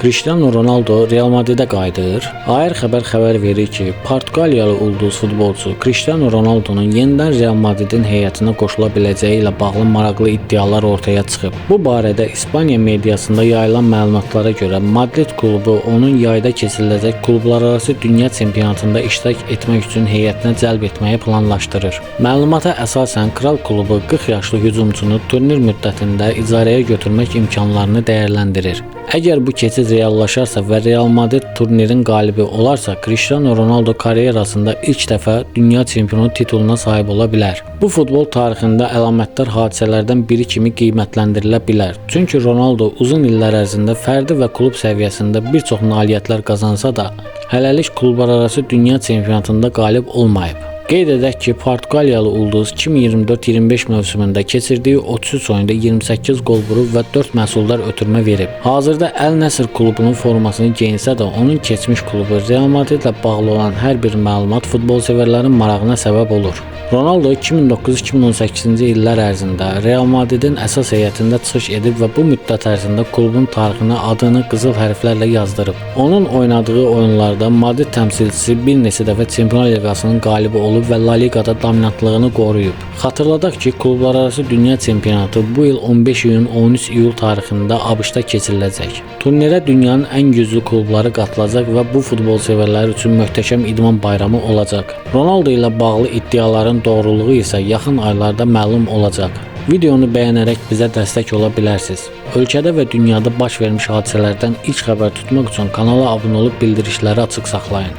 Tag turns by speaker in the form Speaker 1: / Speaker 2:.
Speaker 1: Cristiano Ronaldo Real Madridə qayıdır. Air xəbər verir ki, Portuqaliyalı ulduz futbolçu Cristiano Ronaldo'nun yenidən Real Madridin heyətinə qoşula biləcəyi ilə bağlı maraqlı iddialar ortaya çıxıb. Bu barədə İspaniya mediasında yayılan məlumatlara görə Madrid klubu onun yayda keçiriləcək klublararası dünya çempionatında iştirak etmək üçün heyətinə cəlb etməyi planlaşdırır. Məlumata əsasən Kral klubu 40 yaşlı hücumçunu turnir müddətində icarəyə götürmək imkanlarını dəyərləndirir. Əgər bu keçid reallaşarsa və Real Madrid turnirin qalibi olarsa, Cristiano Ronaldo karyerasında ilk dəfə dünya çempionu tituluna sahib ola bilər. Bu futbol tarixində əlamətdar hadisələrdən biri kimi qiymətləndirilə bilər. Çünki Ronaldo uzun illər ərzində fərdi və klub səviyyəsində bir çox nailiyyətlər qazansa da, hələlik klublararası dünya çempionatında qalib olmayıb. Qeyd edək ki, Portuqaliyalı ulduz 2024-25 mövsümündə keçirdiyi 33 oyunda 28 qol vurub və 4 məhsuldar ötürmə verib. Hazırda Əl Nəsr klubunun formasını geyinsə də, onun keçmiş klubu Real Madridlə bağlı olan hər bir məlumat futbol sevərlərin marağına səbəb olur. Ronaldo 2009-2018-ci illər ərzində Real Madridin əsas heyətində çıxış edib və bu müddət ərzində klubun tarixinə adını qızıl hərflərlə yazdırıb. Onun oynadığı oyunlarda Madrid təmsilçisi bir neçə dəfə Çempionlar Liqasının qalibi olub və La Ligada dominantlığını qoruyub. Xatırladaq ki, klublararası dünya çempionatı bu il 15 iyun 13 iyul tarixində ABŞ-da keçiriləcək. Turnirə dünyanın ən güclü klubları qatılacaq və bu futbol sevərləri üçün möhtəşəm idman bayramı olacaq. Ronaldo ilə bağlı iddiaların doğruluğu isə yaxın aylarda məlum olacaq. Videonu bəyənərək bizə dəstək ola bilərsiniz. Ölkədə və dünyada baş vermiş hadisələrdən ilk xəbər tutmaq üçün kanala abunə olub bildirişləri açıq saxlayın.